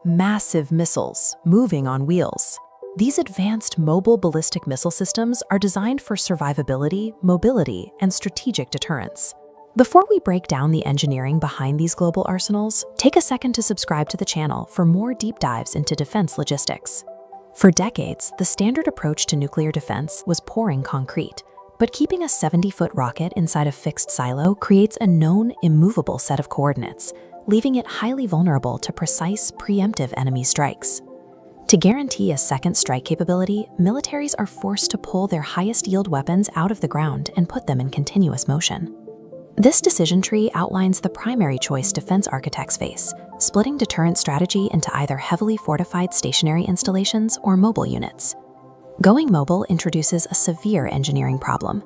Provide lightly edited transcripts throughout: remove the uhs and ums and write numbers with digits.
Massive missiles moving on wheels. These advanced mobile ballistic missile systems are designed for survivability, mobility, and strategic deterrence. Before we break down the engineering behind these global arsenals, take a second to subscribe to the channel for more deep dives into defense logistics. For decades, the standard approach to nuclear defense was pouring concrete, but keeping a 70-foot rocket inside a fixed silo creates a known, immovable set of coordinates, leaving it highly vulnerable to precise, preemptive enemy strikes. To guarantee a second strike capability, militaries are forced to pull their highest-yield weapons out of the ground and put them in continuous motion. This decision tree outlines the primary choice defense architects face, splitting deterrent strategy into either heavily fortified stationary installations or mobile units. Going mobile introduces a severe engineering problem.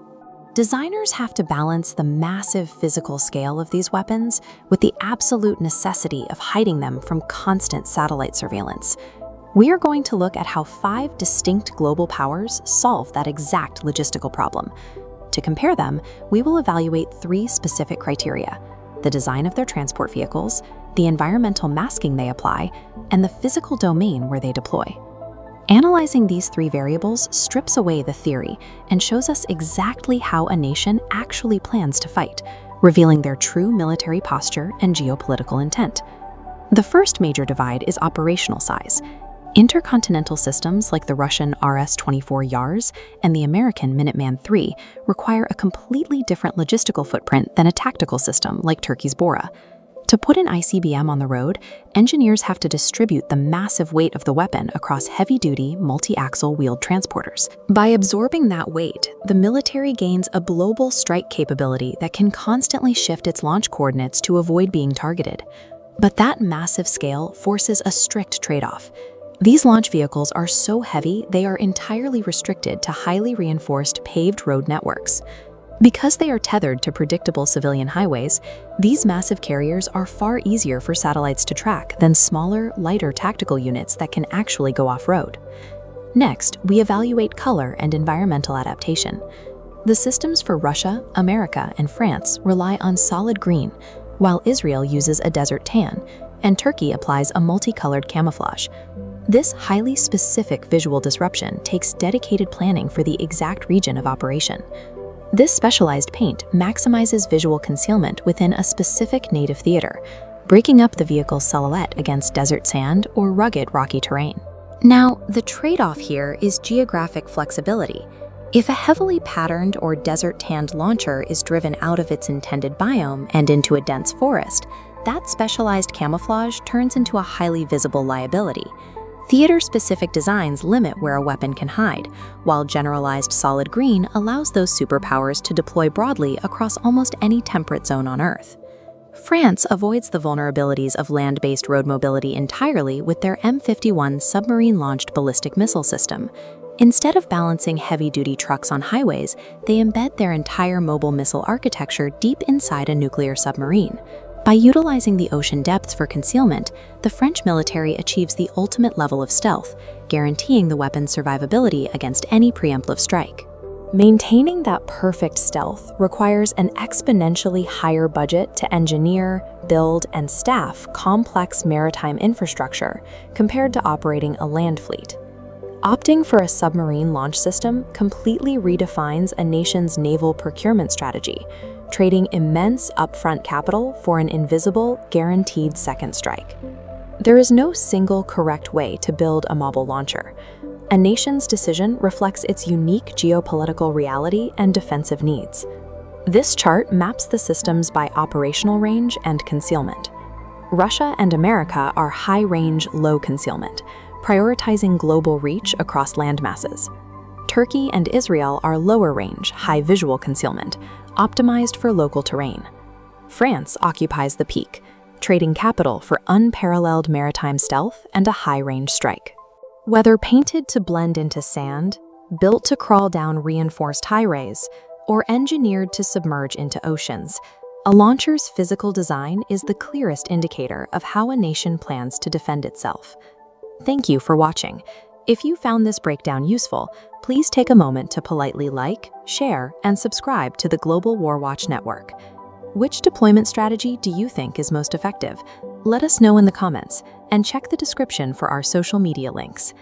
Designers have to balance the massive physical scale of these weapons with the absolute necessity of hiding them from constant satellite surveillance. We are going to look at how 5 distinct global powers solve that exact logistical problem. To compare them, we will evaluate 3 specific criteria: the design of their transport vehicles, the environmental masking they apply, and the physical domain where they deploy. Analyzing these 3 variables strips away the theory and shows us exactly how a nation actually plans to fight, revealing their true military posture and geopolitical intent. The first major divide is operational size. Intercontinental systems like the Russian RS-24 Yars and the American Minuteman III require a completely different logistical footprint than a tactical system like Turkey's Bora. To put an ICBM on the road, engineers have to distribute the massive weight of the weapon across heavy-duty, multi-axle wheeled transporters. By absorbing that weight, the military gains a global strike capability that can constantly shift its launch coordinates to avoid being targeted. But that massive scale forces a strict trade-off. These launch vehicles are so heavy they are entirely restricted to highly reinforced paved road networks. Because they are tethered to predictable civilian highways, these massive carriers are far easier for satellites to track than smaller, lighter tactical units that can actually go off-road. Next, we evaluate color and environmental adaptation. The systems for Russia, America, and France rely on solid green, while Israel uses a desert tan, and Turkey applies a multicolored camouflage. This highly specific visual disruption takes dedicated planning for the exact region of operation. This specialized paint maximizes visual concealment within a specific native theater, breaking up the vehicle's silhouette against desert sand or rugged rocky terrain. Now, the trade-off here is geographic flexibility. If a heavily patterned or desert-tanned launcher is driven out of its intended biome and into a dense forest, that specialized camouflage turns into a highly visible liability. Theater-specific designs limit where a weapon can hide, while generalized solid green allows those superpowers to deploy broadly across almost any temperate zone on Earth. France avoids the vulnerabilities of land-based road mobility entirely with their M51 submarine-launched ballistic missile system. Instead of balancing heavy-duty trucks on highways, they embed their entire mobile missile architecture deep inside a nuclear submarine. By utilizing the ocean depths for concealment, the French military achieves the ultimate level of stealth, guaranteeing the weapon's survivability against any preemptive strike. Maintaining that perfect stealth requires an exponentially higher budget to engineer, build, and staff complex maritime infrastructure compared to operating a land fleet. Opting for a submarine launch system completely redefines a nation's naval procurement strategy, trading immense upfront capital for an invisible, guaranteed second strike. There is no single correct way to build a mobile launcher. A nation's decision reflects its unique geopolitical reality and defensive needs. This chart maps the systems by operational range and concealment. Russia and America are high-range, low concealment, prioritizing global reach across land masses. Turkey and Israel are lower range, high visual concealment, optimized for local terrain. France occupies the peak, trading capital for unparalleled maritime stealth and a high-range strike. Whether painted to blend into sand, built to crawl down reinforced highways, or engineered to submerge into oceans, a launcher's physical design is the clearest indicator of how a nation plans to defend itself. Thank you for watching. If you found this breakdown useful, please take a moment to politely like, share, and subscribe to the Global Warwatch Network. Which deployment strategy do you think is most effective? Let us know in the comments, and check the description for our social media links.